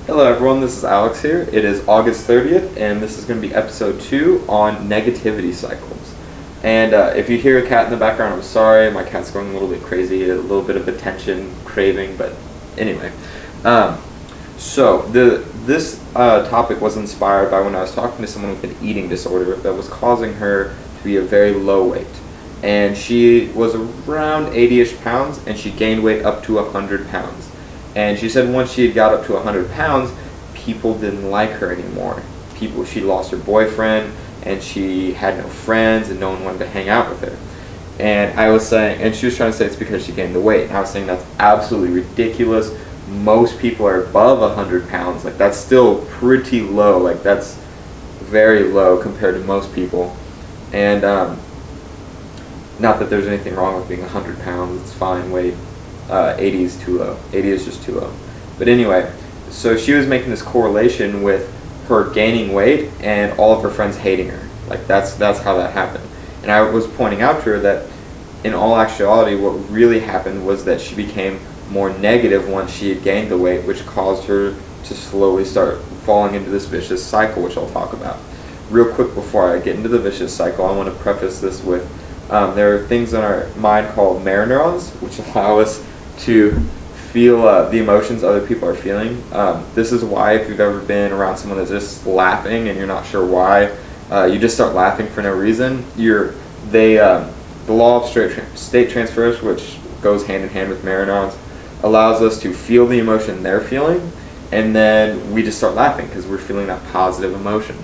Hello everyone, this is Alex here. It is August 30th and this is going to be episode 2 on negativity cycles. And if you hear a cat in the background, I'm sorry, my cat's going a little bit crazy, a little bit of attention craving, but anyway. This topic was inspired by when I was talking to someone with an eating disorder that was causing her to be a very low weight. And she was around 80-ish pounds and she gained weight up to 100 pounds. And she said once she had got up to 100 pounds, people didn't like her anymore. She lost her boyfriend, and she had no friends, and no one wanted to hang out with her. And I was saying, and she was trying to say it's because she gained the weight. And I was saying that's absolutely ridiculous. Most people are above 100 pounds. Like, that's still pretty low. Like, that's very low compared to most people. And not that there's anything wrong with being 100 pounds. It's fine weight. 80 is too low. 80 is just too low. But anyway, so she was making this correlation with her gaining weight and all of her friends hating her. Like, that's how that happened. And I was pointing out to her that in all actuality, what really happened was that she became more negative once she had gained the weight, which caused her to slowly start falling into this vicious cycle, which I'll talk about. Real quick before I get into the vicious cycle, I want to preface this with there are things in our mind called mirror neurons, which allow us to feel the emotions other people are feeling. This is why if you've ever been around someone that's just laughing and you're not sure why, you just start laughing for no reason. The law of state transfers, which goes hand in hand with mirror neurons, allows us to feel the emotion they're feeling, and then we just start laughing because we're feeling that positive emotion.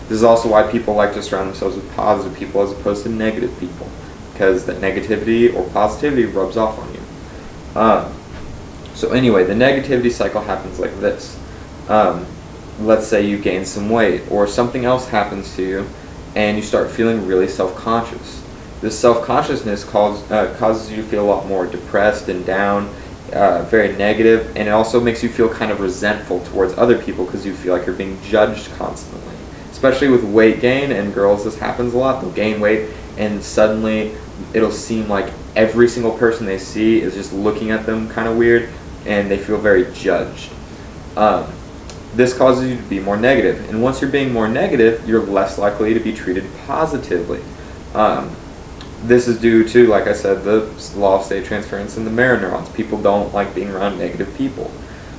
This is also why people like to surround themselves with positive people as opposed to negative people, because that negativity or positivity rubs off on you. So anyway, the negativity cycle happens like this. Let's say you gain some weight or something else happens to you and you start feeling really self-conscious. This self-consciousness causes you to feel a lot more depressed and down, very negative, and it also makes you feel kind of resentful towards other people because you feel like you're being judged constantly. Especially with weight gain, and girls, this happens a lot. They'll gain weight and suddenly it'll seem like every single person they see is just looking at them kind of weird, and they feel very judged. This causes you to be more negative, and once you're being more negative, you're less likely to be treated positively. This is due to, like I said, the law of state transference and the mirror neurons. People don't like being around negative people.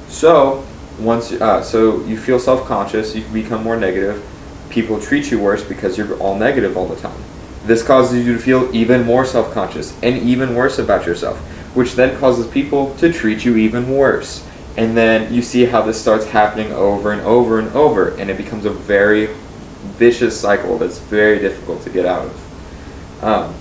So so you feel self-conscious, you become more negative, people treat you worse because you're all negative all the time. This causes you to feel even more self-conscious and even worse about yourself, which then causes people to treat you even worse. And then you see how this starts happening over and over and over, and it becomes a very vicious cycle that's very difficult to get out of.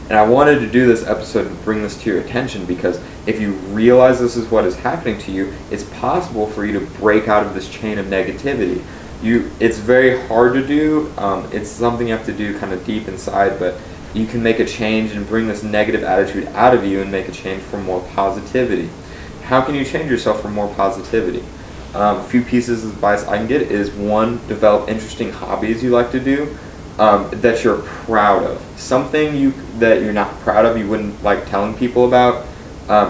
And I wanted to do this episode to bring this to your attention because if you realize this is what is happening to you, it's possible for you to break out of this chain of negativity. It's very hard to do. It's something you have to do kind of deep inside, but you can make a change and bring this negative attitude out of you and make a change for more positivity. How can you change yourself for more positivity? A few pieces of advice I can get is, one, develop interesting hobbies you like to do that you're proud of. Something that you're not proud of, you wouldn't like telling people about,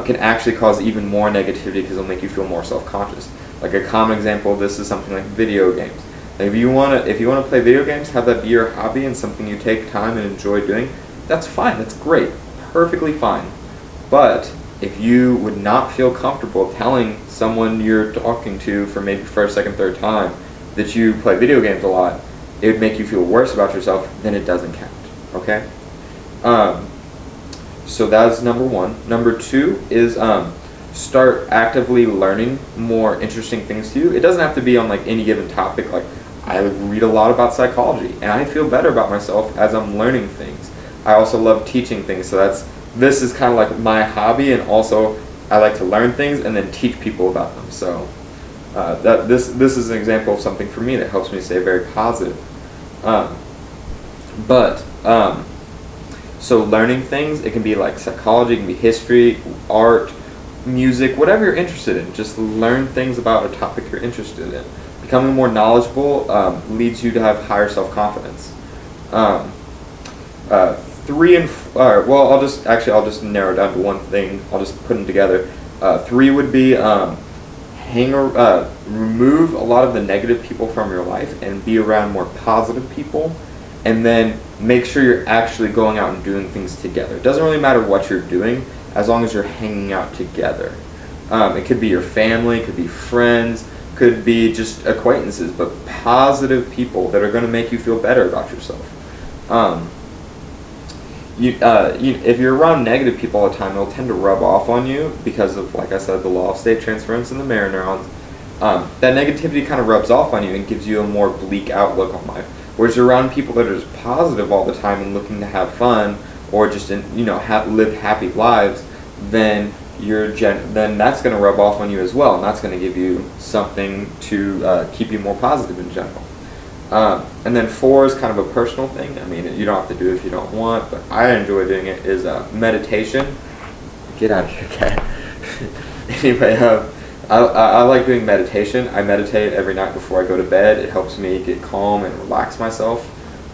can actually cause even more negativity because it'll make you feel more self-conscious. Like a common example of this is something like video games. If you want to play video games, have that be your hobby and something you take time and enjoy doing, that's fine, that's great, perfectly fine. But if you would not feel comfortable telling someone you're talking to for maybe first, second, third time that you play video games a lot, it would make you feel worse about yourself, then it doesn't count, okay? So that's number one. Number two is start actively learning more interesting things to you. It doesn't have to be on like any given topic. Like, I read a lot about psychology and I feel better about myself as I'm learning things. I also love teaching things, so this is kind of like my hobby, and also I like to learn things and then teach people about them. So this is an example of something for me that helps me stay very positive. So learning things, it can be like psychology, it can be history, art, music, whatever you're interested in. Just learn things about a topic you're interested in. Becoming more knowledgeable leads you to have higher self-confidence. I'll just narrow it down to one thing. I'll just put them together. 3 would be remove a lot of the negative people from your life and be around more positive people, and then make sure you're actually going out and doing things together. It doesn't really matter what you're doing as long as you're hanging out together. It could be your family, it could be friends, could be just acquaintances, but positive people that are going to make you feel better about yourself. If you're around negative people all the time, they'll tend to rub off on you because of, like I said, the law of state transference and the mirror neurons. That negativity kind of rubs off on you and gives you a more bleak outlook on life. Whereas you're around people that are just positive all the time and looking to have fun, or just live happy lives, then then that's going to rub off on you as well, and that's going to give you something to keep you more positive in general. And then 4 is kind of a personal thing. I mean, you don't have to do it if you don't want, but I enjoy doing it, is meditation. Get out of here, cat. Anyway, I like doing meditation. I meditate every night before I go to bed. It helps me get calm and relax myself.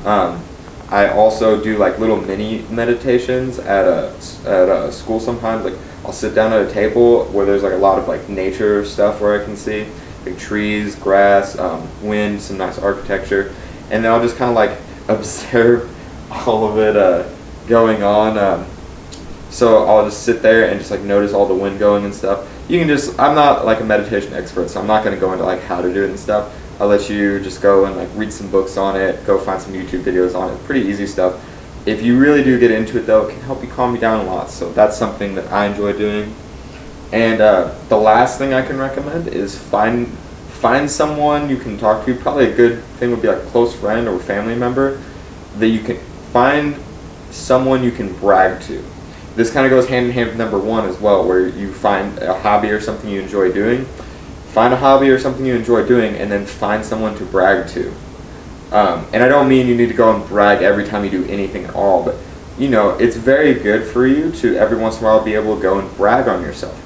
I also do like little mini meditations at a school sometimes. Like, I'll sit down at a table where there's like a lot of like nature stuff where I can see, like trees, grass, wind, some nice architecture, and then I'll just kind of like observe all of it going on. So I'll just sit there and just like notice all the wind going and stuff. I'm not like a meditation expert, so I'm not going to go into like how to do it and stuff. I'll let you just go and like read some books on it, go find some YouTube videos on it. Pretty easy stuff. If you really do get into it though, it can help you calm you down a lot. So that's something that I enjoy doing. And the last thing I can recommend is find someone you can talk to. Probably a good thing would be like a close friend or family member that you can find someone you can brag to. This kind of goes hand in hand with number 1 as well, where you find a hobby or something you enjoy doing. Find a hobby or something you enjoy doing, and then find someone to brag to. And I don't mean you need to go and brag every time you do anything at all, but it's very good for you to every once in a while be able to go and brag on yourself.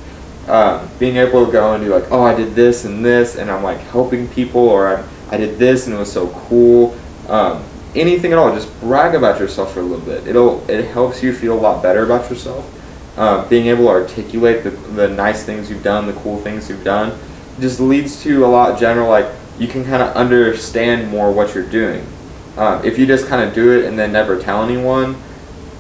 Being able to go and do like, oh, I did this, and I'm like helping people, or I did this and it was so cool. Anything at all, just brag about yourself for a little bit. It helps you feel a lot better about yourself. Being able to articulate the nice things you've done, the cool things you've done, just leads to a lot general, like, you can kind of understand more what you're doing. If you just kind of do it and then never tell anyone,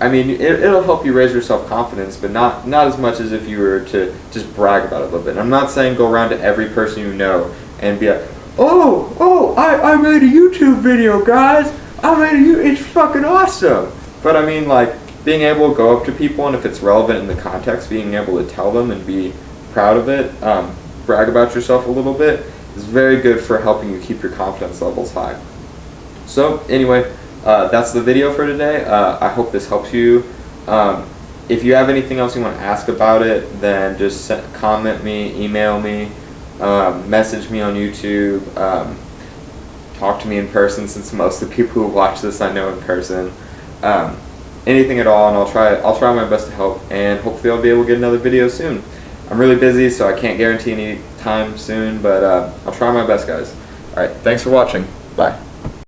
I mean, it'll help you raise your self-confidence, but not as much as if you were to just brag about it a little bit. I'm not saying go around to every person you know and be like, I made a YouTube video, guys. It's fucking awesome. But I mean, like, being able to go up to people, and if it's relevant in the context, being able to tell them and be proud of it, brag about yourself a little bit, is very good for helping you keep your confidence levels high. So anyway, that's the video for today. I hope this helps you. If you have anything else you want to ask about it, then just comment me, email me, message me on YouTube, talk to me in person, since most of the people who watch this I know in person. Anything at all, and I'll try my best to help, and hopefully I'll be able to get another video soon. I'm really busy, so I can't guarantee any time soon, but I'll try my best, guys. Alright, thanks for watching. Bye.